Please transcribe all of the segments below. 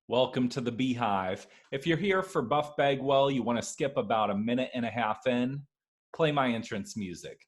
Welcome to the Beehive. If you're here for Buff Bagwell, you want to skip about a minute and a half in, play my entrance music.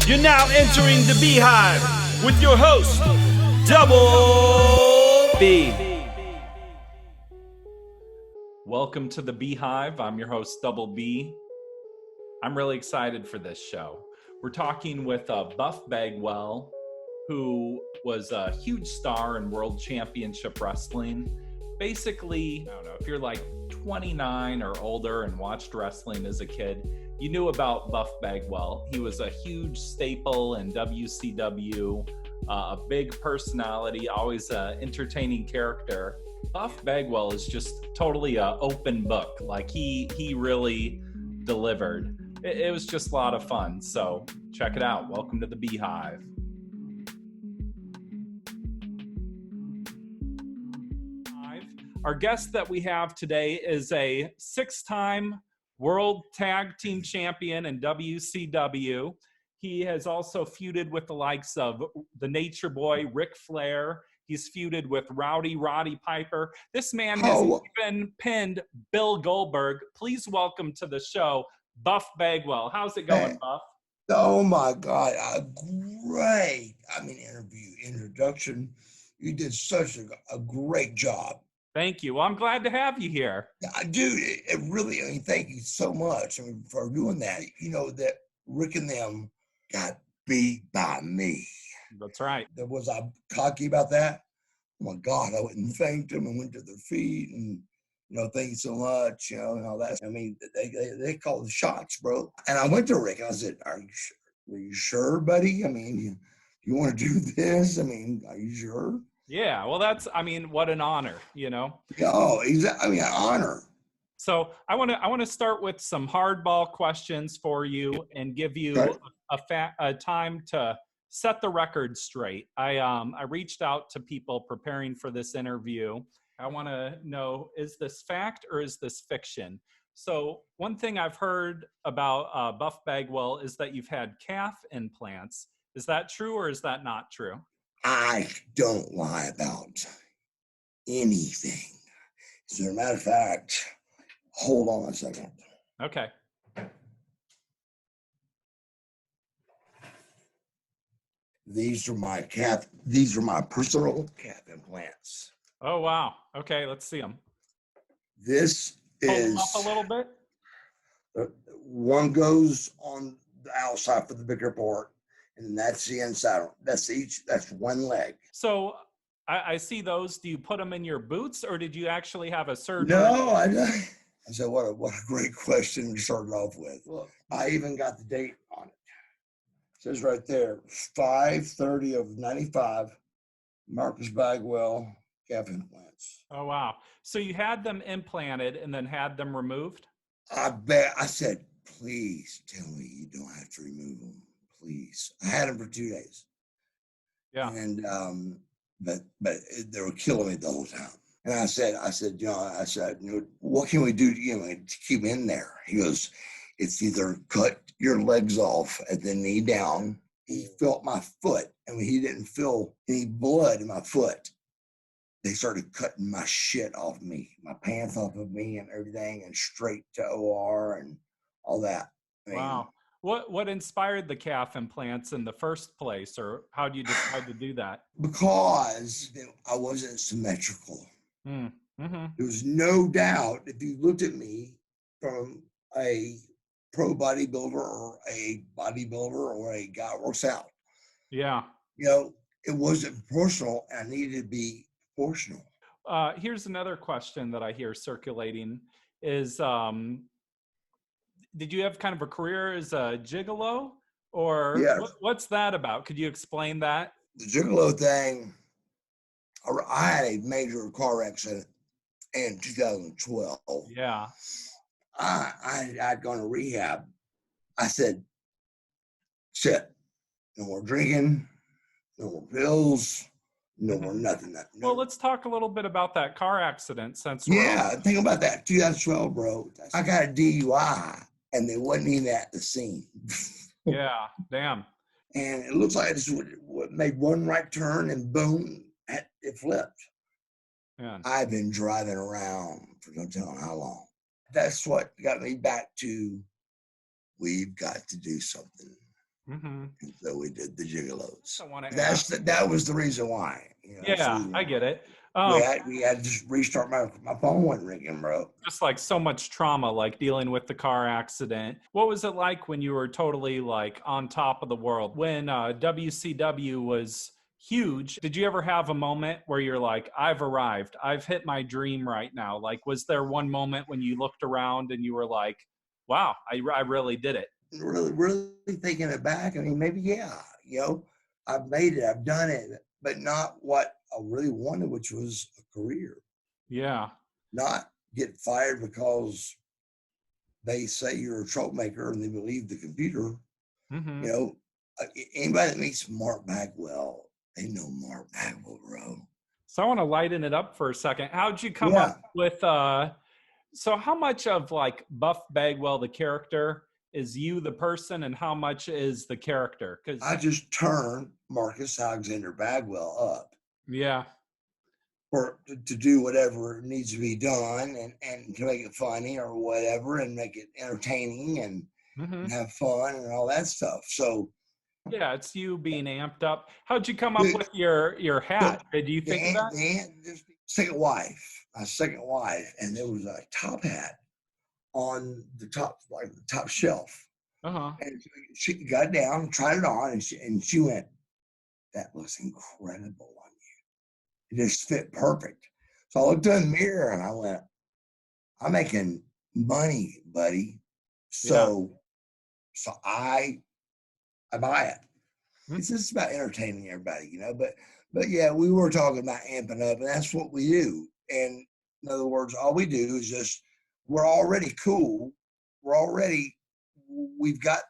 You're now entering the Beehive with your host, Double B. Welcome to the Beehive. I'm your host, Double B. I'm really excited for this show. We're talking with Buff Bagwell, who was a huge star in World Championship Wrestling. Basically, I don't know, if you're like 29 or older and watched wrestling as a kid, you knew about Buff Bagwell. He was a huge staple in WCW, a big personality, always an entertaining character. Buff Bagwell is just totally an open book. Like he really delivered. It was just a lot of fun. So check it out. Welcome to the Beehive. Our guest that we have today is a six-time World Tag Team Champion in WCW. He has also feuded with the likes of the Nature Boy, Ric Flair. He's feuded with Rowdy Roddy Piper. This man has even pinned Bill Goldberg. Please welcome to the show, Buff Bagwell. How's it going, Buff? Oh my God, great. Introduction. You did such a great job. Thank you. Well, I'm glad to have you here. Dude, thank you so much for doing that. You know that Rick and them got beat by me. That's right. Was I cocky about that? Oh my God, I went and thanked them and went to their feet and, thank you so much, and all that. They called the shots, bro. And I went to Rick and I said, Are you sure, buddy? You want to do this? Are you sure? Yeah, well, what an honor, Oh, exactly. An honor. So I want to start with some hardball questions for you and give you a time to set the record straight. I reached out to people preparing for this interview. I want to know, is this fact or is this fiction? So one thing I've heard about Buff Bagwell is that you've had calf implants. Is that true or is that not true? I don't lie about anything. As a matter of fact, hold on a second. Okay. These are my personal calf implants. Oh, wow. Okay, let's see them. This is... Hold them up a little bit. One goes on the outside for the bigger part. And that's the inside. That's one leg. So I see those. Do you put them in your boots or did you actually have a surgery? No, I said, what a great question to start off with. Look, I even got the date on it. It says right there, 5/30 of 95, Marcus Bagwell calf implants. Oh, wow. So you had them implanted and then had them removed? I said, please tell me you don't have to remove them. Please. I had them for 2 days. Yeah. And but they were killing me the whole time. And I said, what can we do to keep in there? He goes, it's either cut your legs off at the knee down. He felt my foot, and when he didn't feel any blood in my foot, they started cutting my shit off me, my pants off of me and everything, and straight to OR and all that. Wow. What inspired the calf implants in the first place, or how do you decide to do that? Because I wasn't symmetrical. Mm-hmm. There was no doubt if you looked at me from a pro bodybuilder or a bodybuilder or a guy who works out. Yeah. It wasn't proportional, and I needed to be proportional. Here's another question that I hear circulating is, did you have kind of a career as a gigolo, or what's that about? Could you explain that? The gigolo thing, I had a major car accident in 2012. Yeah. I'd gone to rehab. I said, shit, no more drinking, no more pills, no more nothing. Well, let's talk a little bit about that car accident since we're Yeah, think about that. 2012, bro. I got a DUI and they wasn't even at the scene. Yeah, damn. And it looks like I just made one right turn and boom, it flipped. Man. I've been driving around for no telling how long. That's what got me back to, we've got to do something. And so we did the Gigolos. That was the reason why. You know, yeah, I get it. We had to just restart my phone wasn't ringing, bro. Just like so much trauma, like dealing with the car accident. What was it like when you were totally like on top of the world? When WCW was huge, did you ever have a moment where you're like, I've arrived, I've hit my dream right now? Like, was there one moment when you looked around and you were like, wow, I really did it? Really thinking it back, I mean, maybe, yeah, you know, I've made it, I've done it, but not what I really wanted, which was a career. Yeah. Not get fired because they say you're a troublemaker and they believe the computer. You know, anybody that meets Mark Bagwell, they know Mark Bagwell, bro. So I want to lighten it up for a second. How'd you come up with, so how much of like Buff Bagwell, the character, is you, the person, and how much is the character? Because I just turned Marcus Alexander Bagwell up. Yeah. For to do whatever needs to be done and to make it funny or whatever and make it entertaining and have fun and all that stuff. So yeah, it's you being amped up. How'd you come up with your hat? Did you think of that? My second wife, and there was a top hat on the top, like the top shelf. And she got down, tried it on, and she went, "That looks incredible on you. It just fit perfect." So I looked in the mirror and I went, "I'm making money, buddy." So I buy it. It's just about entertaining everybody, you know. But yeah, we were talking about amping up, and that's what we do. And in other words, all we do is just, we're already cool. We've got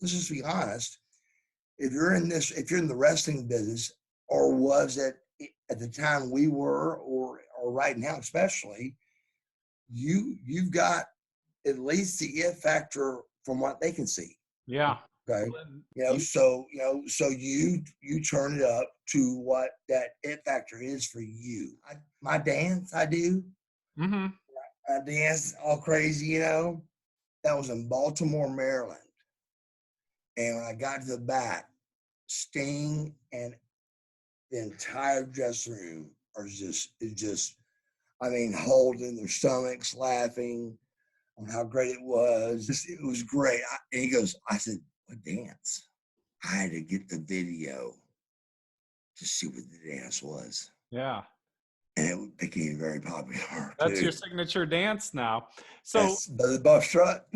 let's just be honest. If you're in the wrestling business, or was it at the time we were, or right now especially, you've got at least the it factor from what they can see. Yeah. Okay. So you turn it up to what that it factor is for you. My dance I do. I dance all crazy, you know. That was in Baltimore, Maryland. And when I got to the back, Sting and the entire dressing room are just, I mean, holding their stomachs, laughing on how great it was. It was great. And he goes, I said, "What dance?" I had to get the video to see what the dance was. Yeah. And it became very popular. That's your signature dance now. So that's the Buff Strut.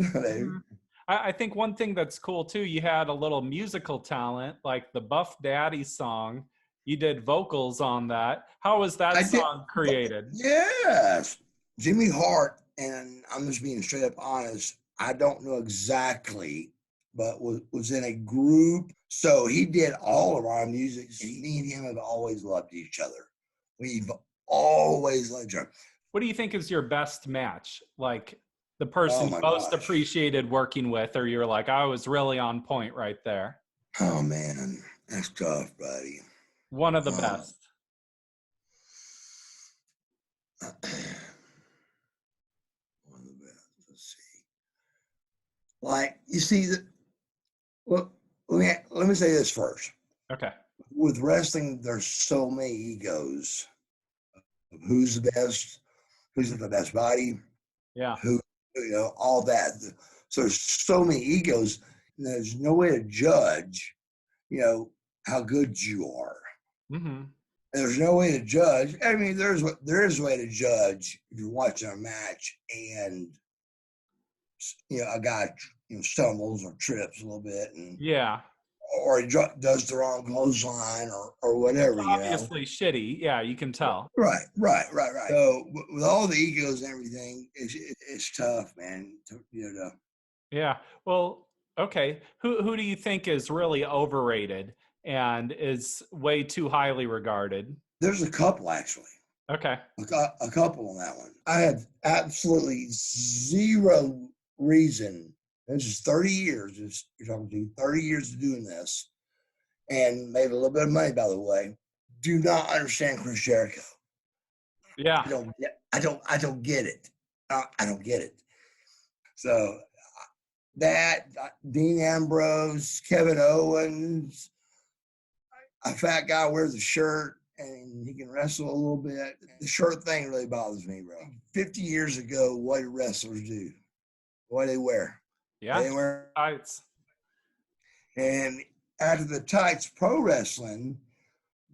I think one thing that's cool too, you had a little musical talent, like the Buff Daddy song. You did vocals on that. How was that song created? Yes. Jimmy Hart, and I'm just being straight up honest, I don't know exactly, but was in a group. So he did all of our music. Me and him have always loved each other. We've always loved each other. What do you think is your best match? Like the person you most appreciated working with, or you're like, I was really on point right there? Oh man, that's tough, buddy. One of the best. One of the best. Let's see. Like, you see that. Well, let me say this first. Okay. With wrestling, there's so many egos. Who's the best? Who's the best body? Yeah. Who, all that. So there's so many egos. And there's no way to judge, how good you are. There's no way to judge. I mean, there is a way to judge if you're watching a match and a guy stumbles or trips a little bit, and or he does the wrong clothesline or whatever, you know. Obviously shitty. Yeah, you can tell. Right. So with all the egos and everything, it's tough, man. Yeah. Well, okay. Who do you think is really overrated and is way too highly regarded? There's a couple actually. Okay. A couple on that one. I have absolutely zero reason. This is 30 years. You're talking to 30 years of doing this, and made a little bit of money, by the way. Do not understand Chris Jericho. Yeah. I don't get it. I don't get it. So that Dean Ambrose, Kevin Owens, a fat guy wears a shirt and he can wrestle a little bit. The shirt thing really bothers me, bro. 50 years ago, what did wrestlers do? What do they wear? Yeah. They wear Tights. And after the tights pro wrestling,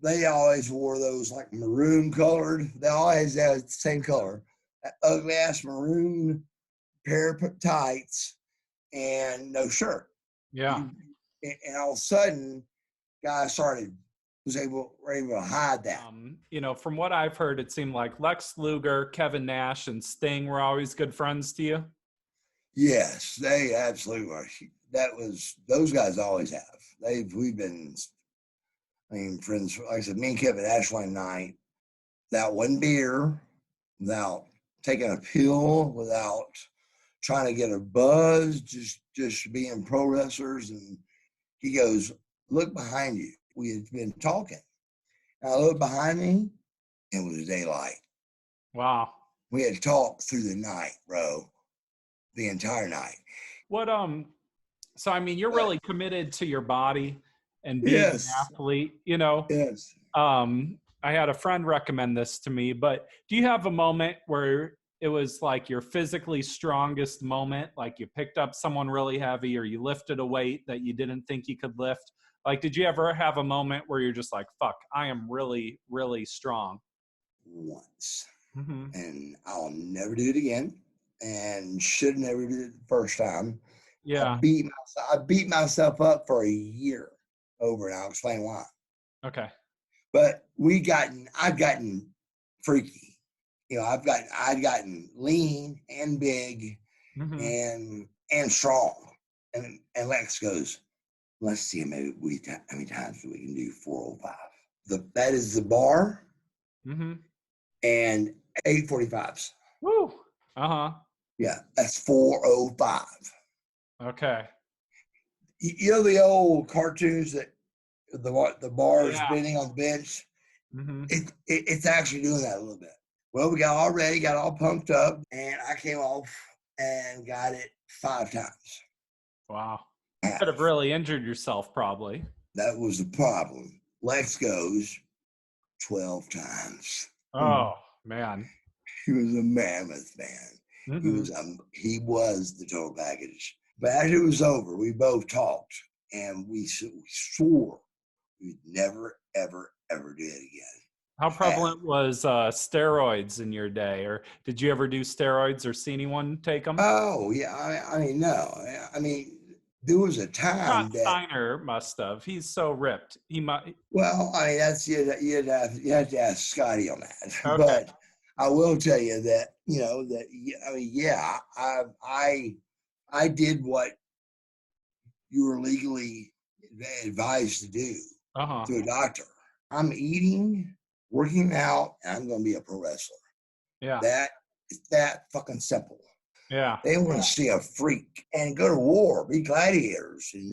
they always wore those like maroon colored. They always had the same color. That ugly ass maroon pair of tights and no shirt. Yeah. And all of a sudden, guys were able to hide that. From what I've heard, it seemed like Lex Luger, Kevin Nash, and Sting were always good friends to you. Yes, they absolutely are. Those guys always have. We've been, friends. Like I said, me and Kevin Nash one night, without one beer, without taking a pill, without trying to get a buzz, just being pro wrestlers. And he goes, "Look behind you." We had been talking. And I looked behind me, and it was daylight. Wow. We had talked through the night, bro. The entire night. What so you're really committed to your body and being an athlete, Yes. I had a friend recommend this to me, but do you have a moment where it was like your physically strongest moment, like you picked up someone really heavy or you lifted a weight that you didn't think you could lift? Like, did you ever have a moment where you're just like, fuck, I am really, really strong? Once. Mm-hmm. And I'll never do it again. And should never do it the first time. Yeah. I beat myself up for a year over, and I'll explain why. Okay. But I've gotten freaky. I'd gotten lean and big, mm-hmm. and strong. And Lex goes, let's see how many times we can do 405. That is the bar, mm-hmm. and 845s. Woo. Uh-huh. Yeah, that's 405. Okay. You know the old cartoons that the bar is spinning on the bench? Mm-hmm. It's actually doing that a little bit. Well, we got all pumped up, and I came off and got it 5 times. Wow. You could have really injured yourself, probably. That was the problem. Lex goes 12 times. Oh, man. He was a mammoth, man. Mm-hmm. He was the total package. But after it was over, we both talked, and we swore we'd never, ever, ever do it again. How prevalent was steroids in your day, or did you ever do steroids or see anyone take them? Oh yeah, no. There was a time that Steiner must have. He's so ripped. He might. Well, that's you have to ask Scotty on that. Okay. But I will tell you that I did what you were legally advised to do to a doctor. I'm eating, working out, and I'm going to be a pro wrestler. Yeah. It's that fucking simple. Yeah. They want to see a freak and go to war, be gladiators, and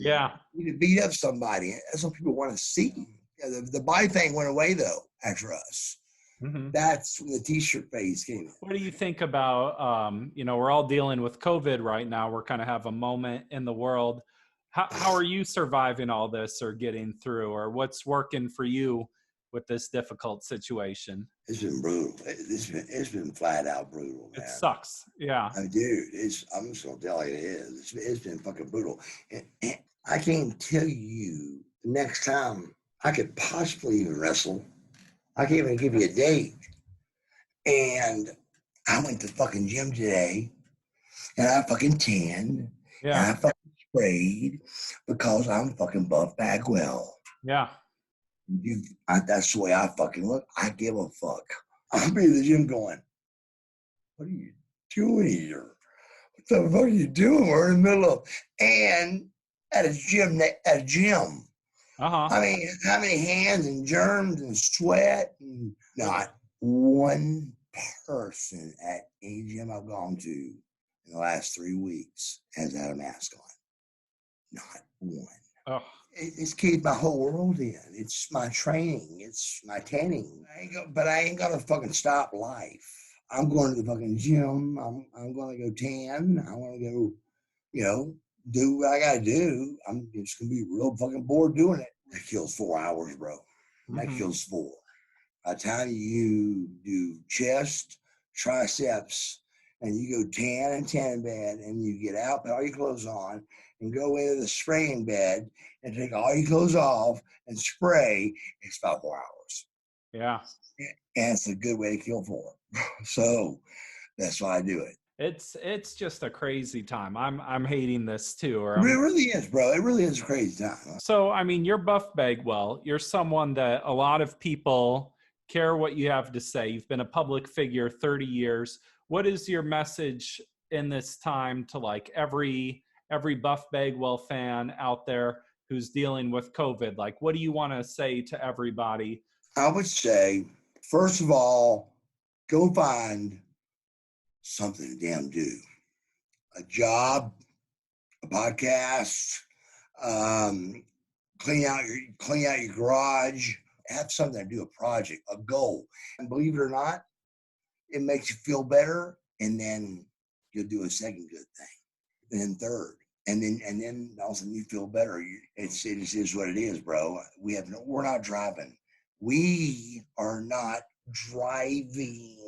beat up somebody. That's what people want to see. The body thing went away though after us. Mm-hmm. That's when the t-shirt phase came in. What do you think about, we're all dealing with COVID right now. We're kind of have a moment in the world. How are you surviving all this or getting through, or what's working for you with this difficult situation? It's been brutal. It's been flat out brutal, man. It sucks. Yeah. Dude, I'm just going to tell you it is. It's been fucking brutal. And I can't tell you the next time I could possibly even wrestle. I can't even give you a date. And I went to the fucking gym today, and I fucking tanned. Yeah. And I fucking afraid because I'm fucking Buff Bagwell. Yeah. That's the way I fucking look. I give a fuck. I'll be in the gym going, what are you doing here? What the fuck are you doing? We're in the middle of, and at a gym. Uh-huh. I mean, how many hands and germs and sweat? And not one person at any gym I've gone to in the last 3 weeks has had a mask on. Not one. Oh. It's kept my whole world in. It's my training. It's my tanning. But I ain't gonna fucking stop life. I'm going to the fucking gym. I'm gonna go tan. I want to go, do what I gotta do. I'm just gonna be real fucking bored doing it. That kills 4 hours, bro. That kills 4. By the time you do chest, triceps, and you go tan in bed, and you get out, put all your clothes on, and go into the spraying bed and take all your clothes off and spray, it's about 4 hours. Yeah. And it's a good way to kill 4. So that's why I do it. It's just a crazy time. I'm hating this too. It really is, bro. It really is a crazy time. So, I mean, you're Buff Bagwell. You're someone that a lot of people care what you have to say. You've been a public figure 30 years. What is your message in this time to like every Buff Bagwell fan out there who's dealing with COVID? Like, what do you want to say to everybody? I would say, first of all, go find something to damn do. A job, a podcast, clean out your garage, have something to do, a project, a goal. And believe it or not, it makes you feel better, and then you'll do a second good thing, and then third, and then all of a sudden you feel better. It is what it is, bro. We're not driving. We are not driving.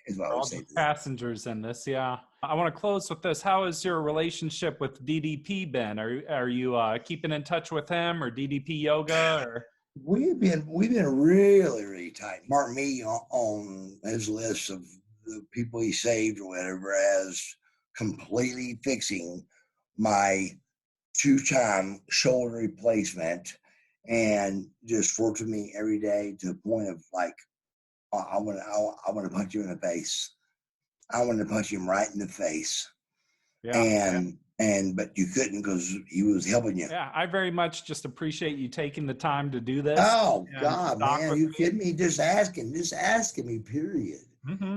Is what I would say. Passengers in this, yeah. I want to close with this. How has your relationship with DDP been? Are you keeping in touch with him or DDP Yoga? Or we've been really, really tight. Mark me on his list of the people he saved or whatever as completely fixing my 2-time shoulder replacement, and just worked with me every day to the point of like, I want to punch you in the face. I want to punch him right in the face. Yeah. But you couldn't because he was helping you. Yeah, I very much just appreciate you taking the time to do this. Oh God, man, are you kidding me? Just asking me. Period.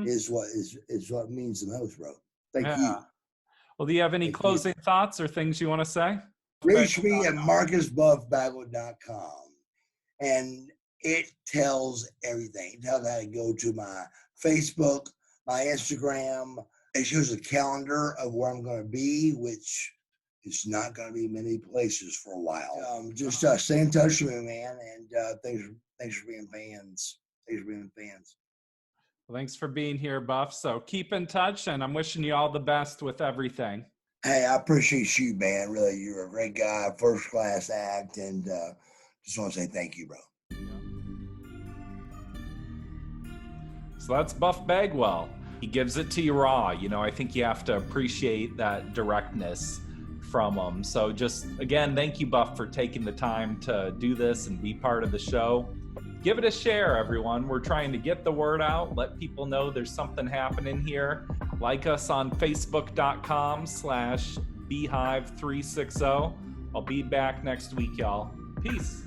Is what means the most, bro. Thank you. Well, do you have any closing thoughts or things you want to say? Reach me at marcusbuffbagwell.com, and it tells everything. It tells how to go to my Facebook, my Instagram. It shows a calendar of where I'm going to be, which is not going to be many places for a while. Just stay in touch with me, man, and thanks for being fans. Well, thanks for being here, Buff. So keep in touch, and I'm wishing you all the best with everything. Hey, I appreciate you, man. Really, you're a great guy, first-class act, and just want to say thank you, bro. So that's Buff Bagwell. He gives it to you raw. I think you have to appreciate that directness from him. So just, again, thank you, Buff, for taking the time to do this and be part of the show. Give it a share, everyone. We're trying to get the word out, let people know there's something happening here. Like us on facebook.com/Bhive360. I'll be back next week, y'all. Peace.